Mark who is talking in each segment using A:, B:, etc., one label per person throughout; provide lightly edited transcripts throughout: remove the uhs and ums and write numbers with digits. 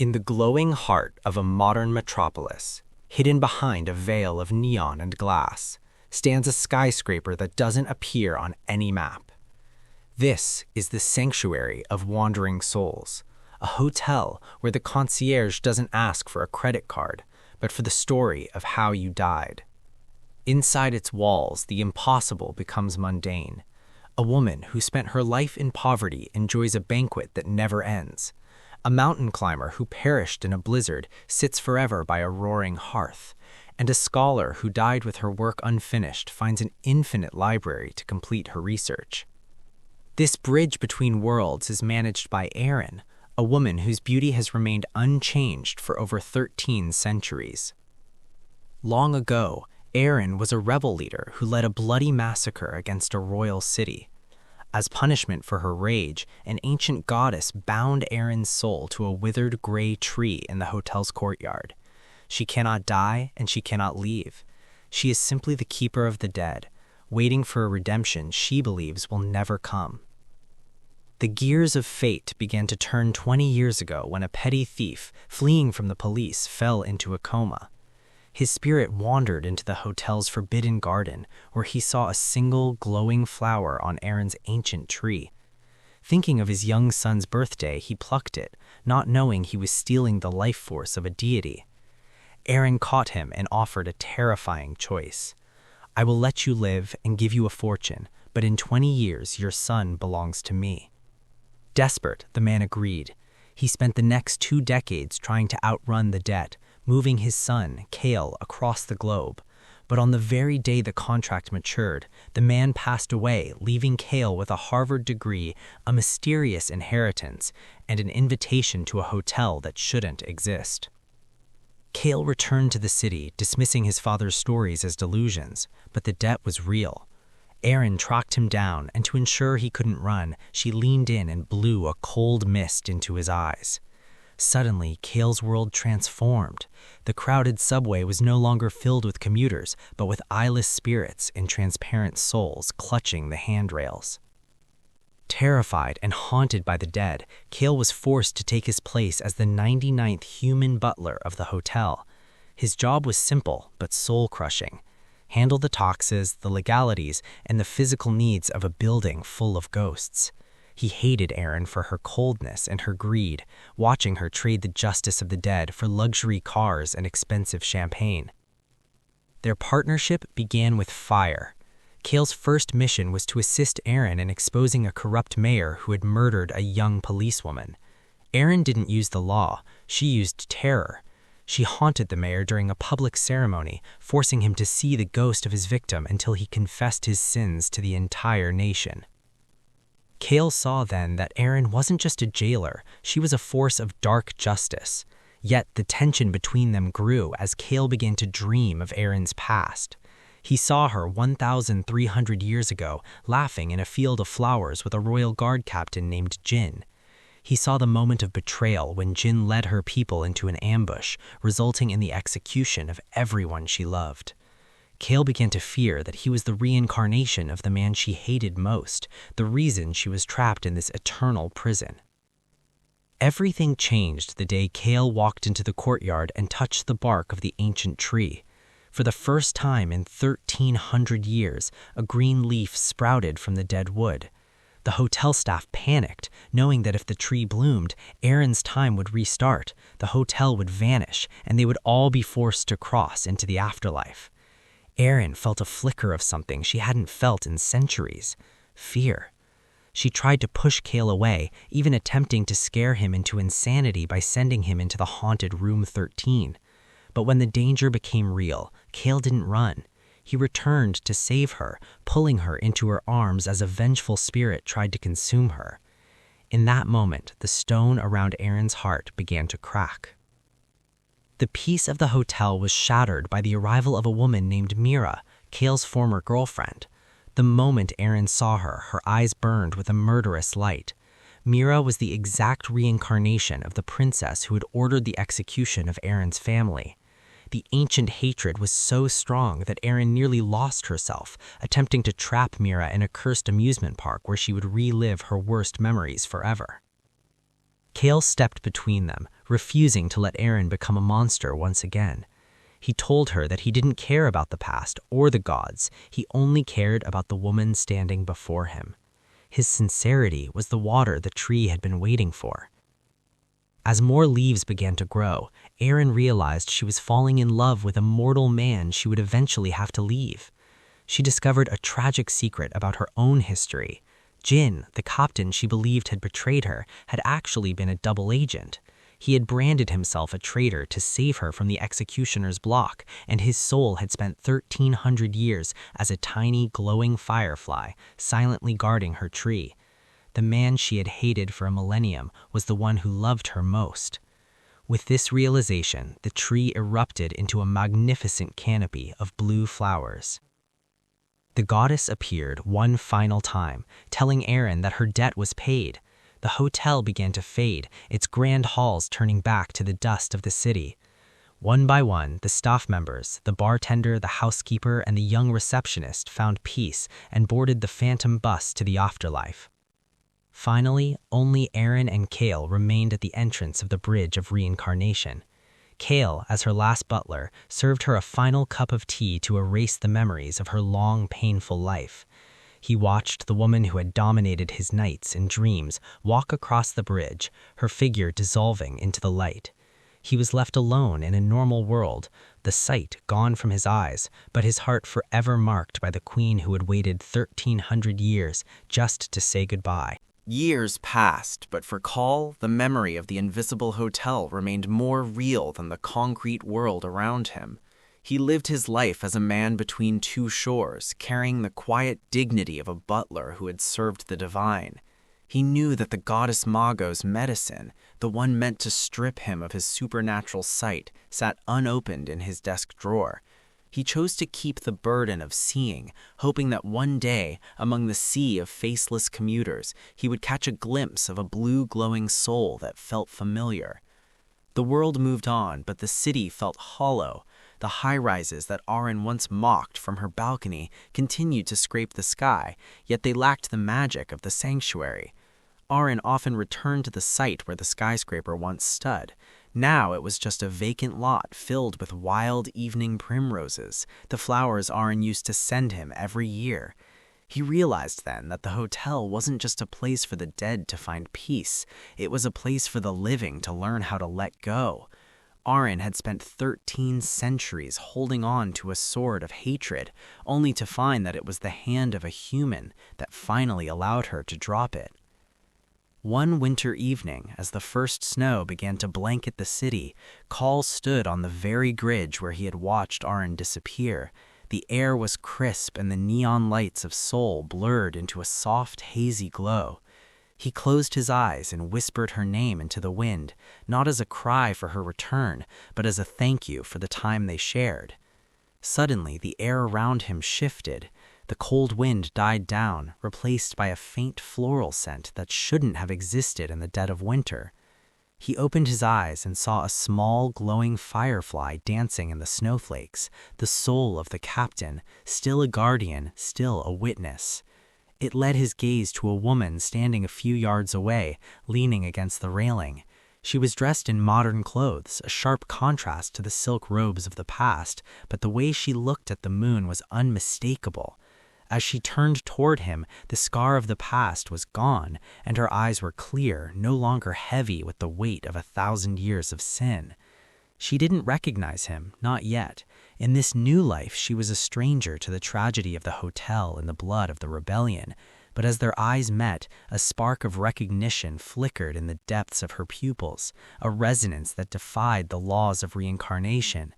A: In the glowing heart of a modern metropolis, hidden behind a veil of neon and glass, stands a skyscraper that doesn't appear on any map. This is the Sanctuary of Wandering Souls, a hotel where the concierge doesn't ask for a credit card, but for the story of how you died. Inside its walls, the impossible becomes mundane. A woman who spent her life in poverty enjoys a banquet that never ends. A mountain climber who perished in a blizzard sits forever by a roaring hearth. And a scholar who died with her work unfinished finds an infinite library to complete her research. This bridge between worlds is managed by Arin, a woman whose beauty has remained unchanged for over 13 centuries. Long ago, Arin was a rebel leader who led a bloody massacre against a royal city. As punishment for her rage, an ancient goddess bound Arin's soul to a withered gray tree in the hotel's courtyard. She cannot die and she cannot leave. She is simply the keeper of the dead, waiting for a redemption she believes will never come. The gears of fate began to turn 20 years ago when a petty thief, fleeing from the police, fell into a coma. His spirit wandered into the hotel's forbidden garden, where he saw a single glowing flower on Arin's ancient tree. Thinking of his young son's birthday, he plucked it, not knowing he was stealing the life force of a deity. Arin caught him and offered a terrifying choice. "I will let you live and give you a fortune, but in 20 years your son belongs to me." Desperate, the man agreed. He spent the next 2 decades trying to outrun the debt, moving his son, Kale, across the globe. But on the very day the contract matured, the man passed away, leaving Kale with a Harvard degree, a mysterious inheritance, and an invitation to a hotel that shouldn't exist. Kale returned to the city, dismissing his father's stories as delusions, but the debt was real. Arin tracked him down, and to ensure he couldn't run, she leaned in and blew a cold mist into his eyes. Suddenly, Kale's world transformed. The crowded subway was no longer filled with commuters, but with eyeless spirits and transparent souls clutching the handrails. Terrified and haunted by the dead, Kale was forced to take his place as the 99th human butler of the hotel. His job was simple but soul-crushing. Handle the taxes, the legalities, and the physical needs of a building full of ghosts. He hated Arin for her coldness and her greed, watching her trade the justice of the dead for luxury cars and expensive champagne. Their partnership began with fire. Kale's first mission was to assist Arin in exposing a corrupt mayor who had murdered a young policewoman. Arin didn't use the law, she used terror. She haunted the mayor during a public ceremony, forcing him to see the ghost of his victim until he confessed his sins to the entire nation. Kale saw then that Arin wasn't just a jailer, she was a force of dark justice. Yet the tension between them grew as Kale began to dream of Arin's past. He saw her 1,300 years ago, laughing in a field of flowers with a royal guard captain named Jin. He saw the moment of betrayal when Jin led her people into an ambush, resulting in the execution of everyone she loved. Kale began to fear that he was the reincarnation of the man she hated most, the reason she was trapped in this eternal prison. Everything changed the day Kale walked into the courtyard and touched the bark of the ancient tree. For the first time in 1,300 years, a green leaf sprouted from the dead wood. The hotel staff panicked, knowing that if the tree bloomed, Arin's time would restart, the hotel would vanish, and they would all be forced to cross into the afterlife. Arin felt a flicker of something she hadn't felt in centuries: fear. She tried to push Kale away, even attempting to scare him into insanity by sending him into the haunted room 13. But when the danger became real, Kale didn't run. He returned to save her, pulling her into her arms as a vengeful spirit tried to consume her. In that moment, the stone around Arin's heart began to crack. The peace of the hotel was shattered by the arrival of a woman named Mira, Kale's former girlfriend. The moment Arin saw her, her eyes burned with a murderous light. Mira was the exact reincarnation of the princess who had ordered the execution of Arin's family. The ancient hatred was so strong that Arin nearly lost herself, attempting to trap Mira in a cursed amusement park where she would relive her worst memories forever. Kale stepped between them, refusing to let Arin become a monster once again. He told her that he didn't care about the past or the gods, he only cared about the woman standing before him. His sincerity was the water the tree had been waiting for. As more leaves began to grow, Arin realized she was falling in love with a mortal man she would eventually have to leave. She discovered a tragic secret about her own history. Jin, the captain she believed had betrayed her, had actually been a double agent. He had branded himself a traitor to save her from the executioner's block, and his soul had spent 1,300 years as a tiny, glowing firefly, silently guarding her tree. The man she had hated for a millennium was the one who loved her most. With this realization, the tree erupted into a magnificent canopy of blue flowers. The goddess appeared one final time, telling Arin that her debt was paid. The hotel began to fade, its grand halls turning back to the dust of the city. One by one, the staff members, the bartender, the housekeeper, and the young receptionist found peace and boarded the phantom bus to the afterlife. Finally, only Arin and Kale remained at the entrance of the Bridge of Reincarnation. Kale, as her last butler, served her a final cup of tea to erase the memories of her long, painful life. He watched the woman who had dominated his nights and dreams walk across the bridge, her figure dissolving into the light. He was left alone in a normal world, the sight gone from his eyes, but his heart forever marked by the queen who had waited 1,300 years just to say goodbye.
B: Years passed, but for Call, the memory of the invisible hotel remained more real than the concrete world around him. He lived his life as a man between two shores, carrying the quiet dignity of a butler who had served the divine. He knew that the goddess Mago's medicine, the one meant to strip him of his supernatural sight, sat unopened in his desk drawer. He chose to keep the burden of seeing, hoping that one day, among the sea of faceless commuters, he would catch a glimpse of a blue glowing soul that felt familiar. The world moved on, but the city felt hollow. The high-rises that Arin once mocked from her balcony continued to scrape the sky, yet they lacked the magic of the sanctuary. Arin often returned to the site where the skyscraper once stood. Now it was just a vacant lot filled with wild evening primroses, the flowers Arin used to send him every year. He realized then that the hotel wasn't just a place for the dead to find peace, it was a place for the living to learn how to let go. Arin had spent 13 centuries holding on to a sword of hatred, only to find that it was the hand of a human that finally allowed her to drop it. One winter evening, as the first snow began to blanket the city, Call stood on the very bridge where he had watched Arin disappear. The air was crisp and the neon lights of Seoul blurred into a soft, hazy glow. He closed his eyes and whispered her name into the wind, not as a cry for her return, but as a thank you for the time they shared. Suddenly, the air around him shifted. The cold wind died down, replaced by a faint floral scent that shouldn't have existed in the dead of winter. He opened his eyes and saw a small, glowing firefly dancing in the snowflakes, the soul of the captain, still a guardian, still a witness. It led his gaze to a woman standing a few yards away, leaning against the railing. She was dressed in modern clothes, a sharp contrast to the silk robes of the past, but the way she looked at the moon was unmistakable. As she turned toward him, the scar of the past was gone, and her eyes were clear, no longer heavy with the weight of 1,000 years of sin. She didn't recognize him, not yet. In this new life, she was a stranger to the tragedy of the hotel and the blood of the rebellion. But as their eyes met, a spark of recognition flickered in the depths of her pupils, a resonance that defied the laws of reincarnation.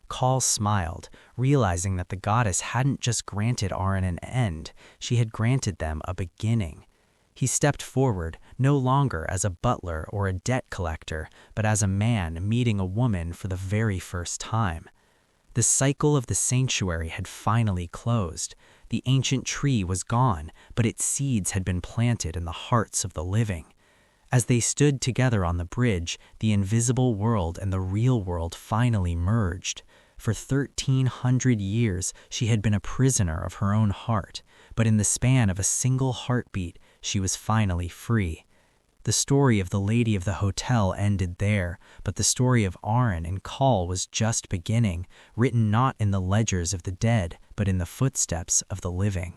B: Call smiled, realizing that the goddess hadn't just granted Arin an end, she had granted them a beginning. He stepped forward, no longer as a butler or a debt collector, but as a man meeting a woman for the very first time. The cycle of the sanctuary had finally closed. The ancient tree was gone, but its seeds had been planted in the hearts of the living. As they stood together on the bridge, the invisible world and the real world finally merged. For 1,300 years, she had been a prisoner of her own heart, but in the span of a single heartbeat, she was finally free.
A: The story of the lady of the hotel ended there, but the story of Arin and Call was just beginning, written not in the ledgers of the dead, but in the footsteps of the living.